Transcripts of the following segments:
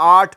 8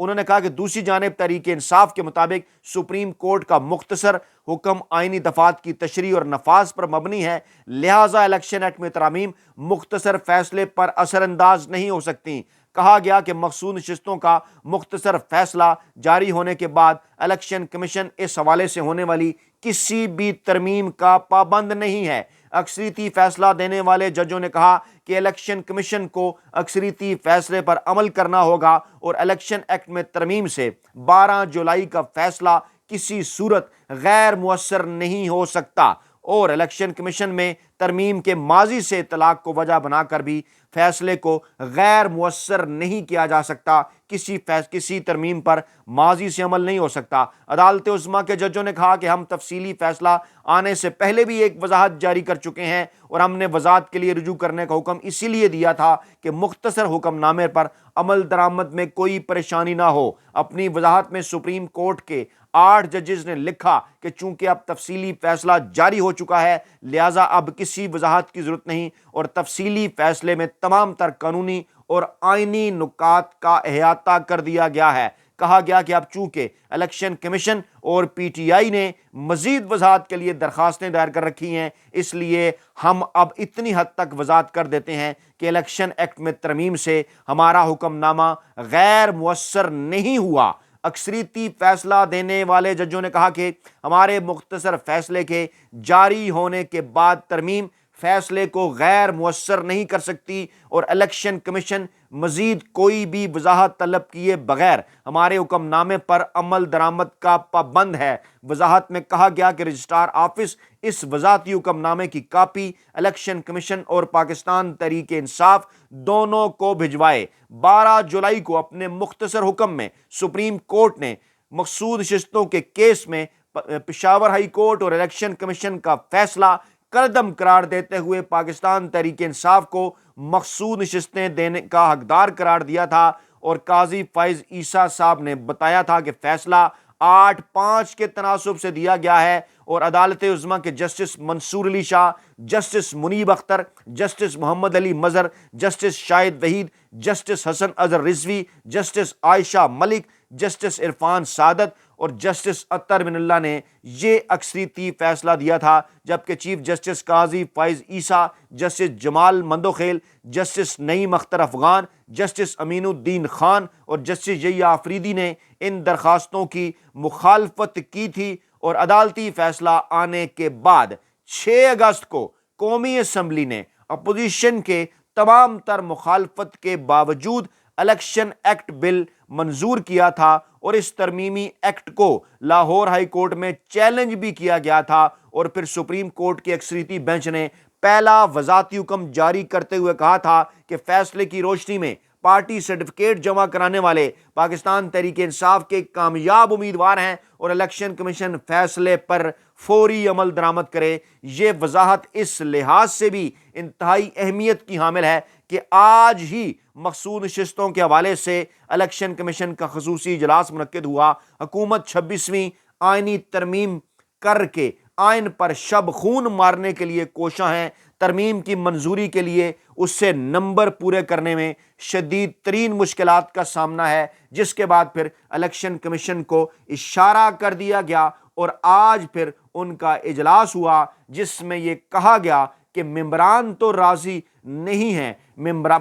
انہوں نے کہا کہ دوسری جانب تحریک انصاف کے مطابق سپریم کورٹ کا مختصر حکم آئینی دفعات کی تشریح اور نفاذ پر مبنی ہے، لہٰذا الیکشن ایکٹ میں ترامیم مختصر فیصلے پر اثر انداز نہیں ہو سکتی۔ کہا گیا کہ مخصوص نشستوں کا مختصر فیصلہ جاری ہونے کے بعد الیکشن کمیشن اس حوالے سے ہونے والی کسی بھی ترمیم کا پابند نہیں ہے۔ اکثریتی فیصلہ دینے والے ججوں نے کہا کہ الیکشن کمیشن کو اکثریتی فیصلے پر عمل کرنا ہوگا اور الیکشن ایکٹ میں ترمیم سے 12 جولائی کا فیصلہ کسی صورت غیر مؤثر نہیں ہو سکتا، اور الیکشن کمیشن میں ترمیم کے ماضی سے اطلاق کو وجہ بنا کر بھی فیصلے کو غیر مؤثر نہیں کیا جا سکتا۔ کسی ترمیم پر ماضی سے عمل نہیں ہو سکتا۔ عدالت عظمیٰ کے ججوں نے کہا کہ ہم تفصیلی فیصلہ آنے سے پہلے بھی ایک وضاحت جاری کر چکے ہیں اور ہم نے وضاحت کے لیے رجوع کرنے کا حکم اسی لیے دیا تھا کہ مختصر حکم نامے پر عمل درآمد میں کوئی پریشانی نہ ہو۔ اپنی وضاحت میں سپریم کورٹ کے 8 ججز نے لکھا کہ چونکہ اب تفصیلی فیصلہ جاری ہو چکا ہے، لہٰذا اب کسی وضاحت کی ضرورت نہیں، اور تفصیلی فیصلے میں تمام تر قانونی اور آئینی نکات کا احاطہ کر دیا گیا ہے۔ کہا گیا کہ اب چونکہ الیکشن کمیشن اور پی ٹی آئی نے مزید وضاحت کے لیے درخواستیں دائر کر رکھی ہیں، اس لیے ہم اب اتنی حد تک وضاحت کر دیتے ہیں کہ الیکشن ایکٹ میں ترمیم سے ہمارا حکم نامہ غیر مؤثر نہیں ہوا۔ اکثریتی فیصلہ دینے والے ججوں نے کہا کہ ہمارے مختصر فیصلے کے جاری ہونے کے بعد ترمیم فیصلے کو غیر مؤثر نہیں کر سکتی، اور الیکشن کمیشن مزید کوئی بھی وضاحت طلب کیے بغیر ہمارے حکم نامے پر عمل درآمد کا پابند ہے۔ وضاحت میں کہا گیا کہ رجسٹرار آفس اس وضاحتی حکم نامے کی کاپی الیکشن کمیشن اور پاکستان تحریک انصاف دونوں کو بھجوائے۔ 12 جولائی کو اپنے مختصر حکم میں سپریم کورٹ نے مقصود نشستوں کے کیس میں پشاور ہائی کورٹ اور الیکشن کمیشن کا فیصلہ کالعدم قرار دیتے ہوئے پاکستان تحریک انصاف کو مخصوص نشستیں دینے کا حقدار قرار دیا تھا، اور قاضی فائز عیسیٰ صاحب نے بتایا تھا کہ فیصلہ 8-5 کے تناسب سے دیا گیا ہے، اور عدالت عظمیٰ کے جسٹس منصور علی شاہ، جسٹس منیب اختر، جسٹس محمد علی مظہر، جسٹس شاہد وحید، جسٹس حسن اظہر رضوی، جسٹس عائشہ ملک، جسٹس عرفان سعادت اور جسٹس اطہر من اللہ نے یہ اکثریتی فیصلہ دیا تھا، جبکہ چیف جسٹس قاضی فائز عیسیٰ، جسٹس جمال مندوخیل، جسٹس نعیم اختر افغان، جسٹس امین الدین خان اور جسٹس یحییٰ آفریدی نے ان درخواستوں کی مخالفت کی تھی، اور عدالتی فیصلہ آنے کے بعد 6 اگست کو قومی اسمبلی نے اپوزیشن کے تمام تر مخالفت کے باوجود الیکشن ایکٹ بل منظور کیا تھا، اور اس ترمیمی ایکٹ کو لاہور ہائی کورٹ میں چیلنج بھی کیا گیا تھا، اور پھر سپریم کورٹ کی اکثریتی بینچ نے پہلا وضاحتی حکم جاری کرتے ہوئے کہا تھا کہ فیصلے کی روشنی میں پارٹی سرٹیفکیٹ جمع کرانے والے پاکستان تحریک انصاف کے کامیاب امیدوار ہیں، اور الیکشن کمیشن فیصلے پر فوری عمل درآمد کرے۔ یہ وضاحت اس لحاظ سے بھی انتہائی اہمیت کی حامل ہے کہ آج ہی مخصوص نشستوں کے حوالے سے الیکشن کمیشن کا خصوصی اجلاس منعقد ہوا۔ حکومت 26ویں آئینی ترمیم کر کے آئین پر شب خون مارنے کے لیے کوشاں ہیں۔ ترمیم کی منظوری کے لیے اس سے نمبر پورے کرنے میں شدید ترین مشکلات کا سامنا ہے، جس کے بعد پھر الیکشن کمیشن کو اشارہ کر دیا گیا، اور آج پھر ان کا اجلاس ہوا جس میں یہ کہا گیا کہ ممبران تو راضی نہیں ہیں۔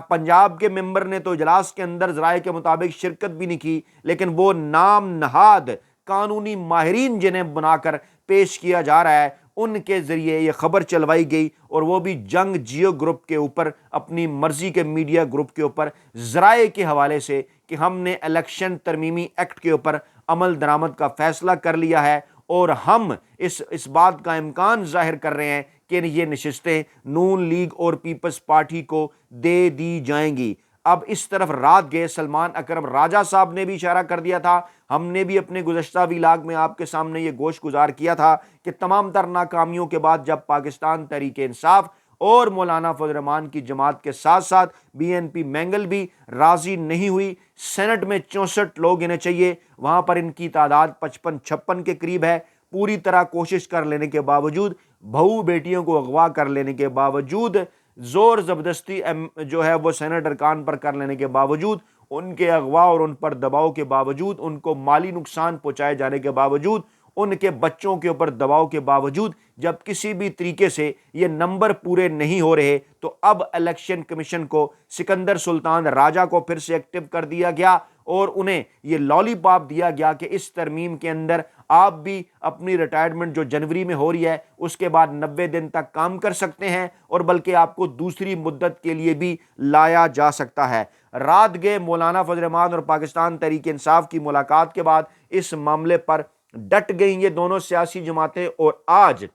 پنجاب کے ممبر نے تو اجلاس کے اندر ذرائع کے مطابق شرکت بھی نہیں کی، لیکن وہ نام نہاد قانونی ماہرین جنہیں بنا کر پیش کیا جا رہا ہے، ان کے ذریعے یہ خبر چلوائی گئی، اور وہ بھی جنگ جیو گروپ کے اوپر، اپنی مرضی کے میڈیا گروپ کے اوپر، ذرائع کے حوالے سے، کہ ہم نے الیکشن ترمیمی ایکٹ کے اوپر عمل درآمد کا فیصلہ کر لیا ہے، اور ہم اس بات کا امکان ظاہر کر رہے ہیں کہ یہ نشستیں نون لیگ اور پیپلز پارٹی کو دے دی جائیں گی۔ اب اس طرف رات گئے سلمان اکرم راجہ صاحب نے بھی اشارہ کر دیا تھا، ہم نے بھی اپنے گزشتہ ویلاگ میں آپ کے سامنے یہ گوش گزار کیا تھا کہ تمام تر ناکامیوں کے بعد جب پاکستان تحریک انصاف اور مولانا فضل الرحمان کی جماعت کے ساتھ ساتھ بی این پی مینگل بھی راضی نہیں ہوئی، سینٹ میں 64 لوگ انہیں چاہیے، وہاں پر ان کی تعداد 55-56 کے قریب ہے، پوری طرح کوشش کر لینے کے باوجود، بہو بیٹیوں کو اغوا کر لینے کے باوجود، زور زبردستی جو ہے وہ سینٹ ارکان پر کر لینے کے باوجود، ان کے اغوا اور ان پر دباؤ کے باوجود، ان کو مالی نقصان پہنچائے جانے کے باوجود، ان کے بچوں کے اوپر دباؤ کے باوجود، جب کسی بھی طریقے سے یہ نمبر پورے نہیں ہو رہے تو اب الیکشن کمیشن کو سکندر سلطان راجہ کو پھر سے ایکٹیو کر دیا گیا اور انہیں یہ لالی پاپ دیا گیا کہ اس ترمیم کے اندر آپ بھی اپنی ریٹائرمنٹ جو جنوری میں ہو رہی ہے اس کے بعد 90 دن تک کام کر سکتے ہیں، اور بلکہ آپ کو دوسری مدت کے لیے بھی لایا جا سکتا ہے۔ رات گئے مولانا فضل الرحمان اور پاکستان تحریک انصاف کی ملاقات کے بعد اس معاملے پر ڈٹ گئیں یہ دونوں سیاسی جماعتیں، اور آج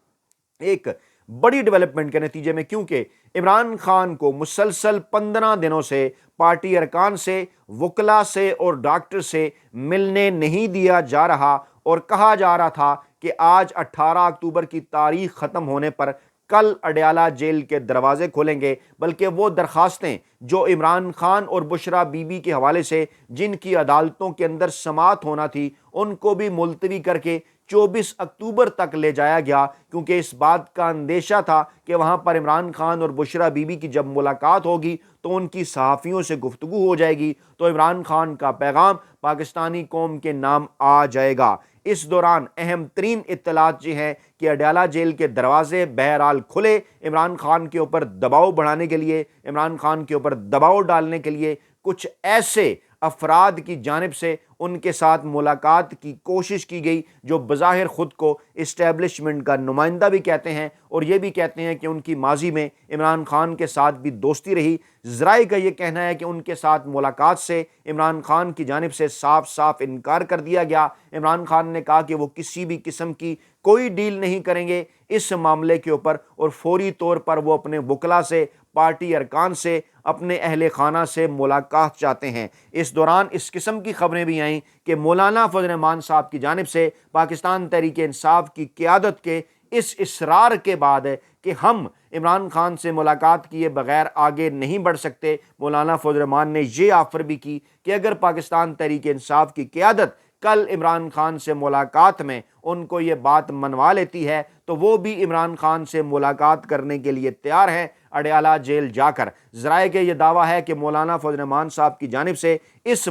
ایک بڑی ڈیولپمنٹ کے نتیجے میں، کیونکہ عمران خان کو مسلسل 15 دنوں سے پارٹی ارکان سے، وکلا سے اور ڈاکٹر سے ملنے نہیں دیا جا رہا، اور کہا جا رہا تھا کہ آج 18 اکتوبر کی تاریخ ختم ہونے پر کل اڈیالہ جیل کے دروازے کھولیں گے، بلکہ وہ درخواستیں جو عمران خان اور بشرا بی بی کے حوالے سے جن کی عدالتوں کے اندر سماعت ہونا تھی ان کو بھی ملتوی کر کے 24 اکتوبر تک لے جایا گیا، کیونکہ اس بات کا اندیشہ تھا کہ وہاں پر عمران خان اور بشرا بی بی کی جب ملاقات ہوگی تو ان کی صحافیوں سے گفتگو ہو جائے گی تو عمران خان کا پیغام پاکستانی قوم کے نام آ جائے گا۔ اس دوران اہم ترین اطلاعات یہ ہیں کہ اڈیالہ جیل کے دروازے بہرحال کھلے، عمران خان کے اوپر دباؤ بڑھانے کے لیے، عمران خان کے اوپر دباؤ ڈالنے کے لیے کچھ ایسے افراد کی جانب سے ان کے ساتھ ملاقات کی کوشش کی گئی جو بظاہر خود کو اسٹیبلشمنٹ کا نمائندہ بھی کہتے ہیں، اور یہ بھی کہتے ہیں کہ ان کی ماضی میں عمران خان کے ساتھ بھی دوستی رہی۔ ذرائع کا یہ کہنا ہے کہ ان کے ساتھ ملاقات سے عمران خان کی جانب سے صاف صاف انکار کر دیا گیا۔ عمران خان نے کہا کہ وہ کسی بھی قسم کی کوئی ڈیل نہیں کریں گے اس معاملے کے اوپر، اور فوری طور پر وہ اپنے وکلا سے، پارٹی ارکان سے، اپنے اہل خانہ سے ملاقات چاہتے ہیں۔ اس دوران اس قسم کی خبریں بھی آئیں کہ مولانا فضل الرحمان صاحب کی جانب سے پاکستان تحریک انصاف کی قیادت کے اس اصرار کے بعد کہ ہم عمران خان سے ملاقات کیے بغیر آگے نہیں بڑھ سکتے، مولانا فضل الرحمان نے یہ آفر بھی کی کہ اگر پاکستان تحریک انصاف کی قیادت کل عمران خان سے ملاقات میں ان کو یہ بات منوا لیتی ہے تو وہ بھی عمران خان سے ملاقات کرنے کے لیے تیار ہیں اڈیالہ جیل جا کر۔ ذرائع کے یہ دعویٰ ہے کہ مولانا فضل الرحمان صاحب کی جانب سے اس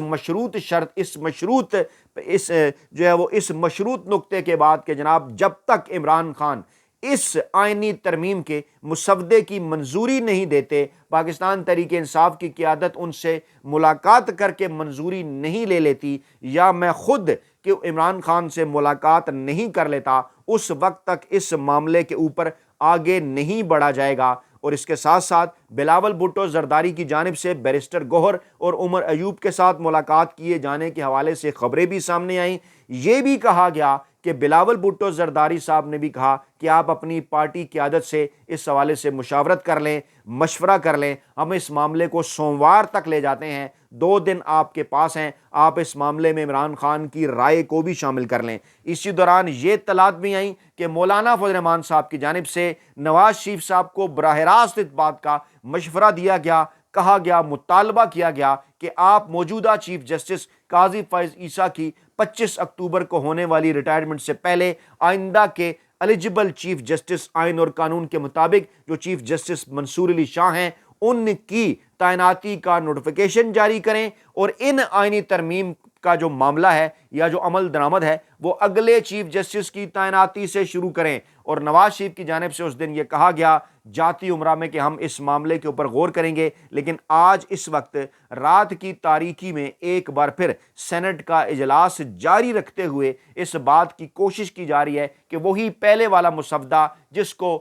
مشروط نقطے کے بعد کہ جناب جب تک عمران خان اس آئینی ترمیم کے مسودے کی منظوری نہیں دیتے، پاکستان تحریک انصاف کی قیادت ان سے ملاقات کر کے منظوری نہیں لے لیتی، یا میں خود کہ عمران خان سے ملاقات نہیں کر لیتا، اس وقت تک اس معاملے کے اوپر آگے نہیں بڑھا جائے گا۔ اور اس کے ساتھ ساتھ بلاول بھٹو زرداری کی جانب سے بیرسٹر گوہر اور عمر ایوب کے ساتھ ملاقات کیے جانے کے حوالے سے خبریں بھی سامنے آئیں۔ یہ بھی کہا گیا کہ بلاول بھٹو زرداری صاحب نے بھی کہا کہ آپ اپنی پارٹی قیادت سے اس حوالے سے مشاورت کر لیں، مشورہ کر لیں، ہم اس معاملے کو سوموار تک لے جاتے ہیں، 2 دن آپ کے پاس ہیں، آپ اس معاملے میں عمران خان کی رائے کو بھی شامل کر لیں۔ اسی دوران یہ اطلاعات بھی آئیں کہ مولانا فضل الرحمان صاحب کی جانب سے نواز شریف صاحب کو براہ راست اس بات کا مشورہ دیا گیا، کہا گیا، مطالبہ کیا گیا کہ آپ موجودہ چیف جسٹس قاضی فائز عیسیٰ کی 25 اکتوبر کو ہونے والی ریٹائرمنٹ سے پہلے آئندہ کے ایلیجبل چیف جسٹس آئین اور قانون کے مطابق جو چیف جسٹس منصور علی شاہ ہیں ان کی تعیناتی کا نوٹیفیکیشن جاری کریں، اور ان آئینی ترمیم کا جو معاملہ ہے یا جو عمل درآمد ہے وہ اگلے چیف جسٹس کی تعیناتی سے شروع کریں۔ اور نواز شریف کی جانب سے اس دن یہ کہا گیا جاتی عمرہ میں کہ ہم اس معاملے کے اوپر غور کریں گے، لیکن آج اس وقت رات کی تاریکی میں ایک بار پھر سینٹ کا اجلاس جاری رکھتے ہوئے اس بات کی کوشش کی جا رہی ہے کہ وہی پہلے والا مسودہ جس کو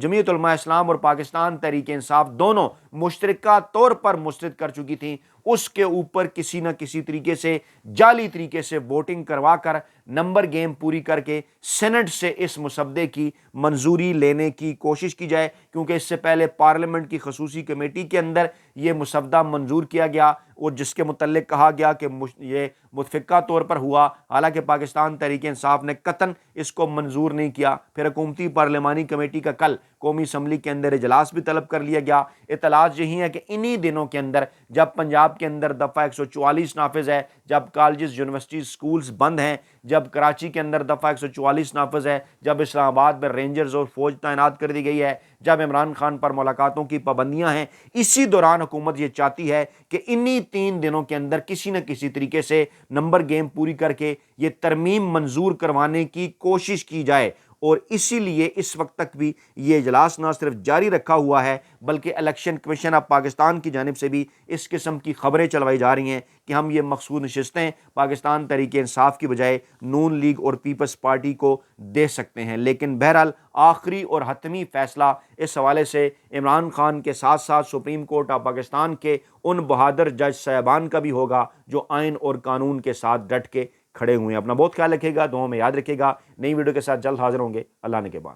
جمعیت علماء اسلام اور پاکستان تحریک انصاف دونوں مشترکہ طور پر مسترد کر چکی تھیں، اس کے اوپر کسی نہ کسی طریقے سے جعلی طریقے سے ووٹنگ کروا کر نمبر گیم پوری کر کے سینٹ سے اس مسودے کی منظوری لینے کی کوشش کی جائے، کیونکہ اس سے پہلے پارلیمنٹ کی خصوصی کمیٹی کے اندر یہ مسودہ منظور کیا گیا اور جس کے متعلق کہا گیا کہ یہ متفقہ طور پر ہوا، حالانکہ پاکستان تحریک انصاف نے قطعاً اس کو منظور نہیں کیا۔ پھر حکومتی پارلیمانی کمیٹی کا کل قومی اسمبلی کے اندر اجلاس بھی طلب کر لیا گیا۔ اطلاعات یہی ہیں کہ انہی دنوں کے اندر جب پنجاب کے اندر دفعہ 144 نافذ ہے، جب کالجز یونیورسٹیز سکولز بند ہیں، جب کراچی کے اندر دفعہ 144 نافذ ہے، جب اسلام آباد میں رینجرز اور فوج تعینات کر دی گئی ہے، جب عمران خان پر ملاقاتوں کی پابندیاں ہیں، اسی دوران حکومت یہ چاہتی ہے کہ انہی 3 دنوں کے اندر کسی نہ کسی طریقے سے نمبر گیم پوری کر کے یہ ترمیم منظور کروانے کی کوشش کی جائے، اور اسی لیے اس وقت تک بھی یہ اجلاس نہ صرف جاری رکھا ہوا ہے بلکہ الیکشن کمیشن آف پاکستان کی جانب سے بھی اس قسم کی خبریں چلوائی جا رہی ہیں کہ ہم یہ مخصوص نشستیں پاکستان تحریک انصاف کی بجائے نون لیگ اور پیپلز پارٹی کو دے سکتے ہیں۔ لیکن بہرحال آخری اور حتمی فیصلہ اس حوالے سے عمران خان کے ساتھ ساتھ سپریم کورٹ آف پاکستان کے ان بہادر جج صاحبان کا بھی ہوگا جو آئین اور قانون کے ساتھ ڈٹ کے کھڑے ہوئے ہیں۔ اپنا بہت خیال رکھے گا، دعاؤں میں یاد رکھے گا۔ نئی ویڈیو کے ساتھ جلد حاضر ہوں گے۔ اللہ نے کے بعد۔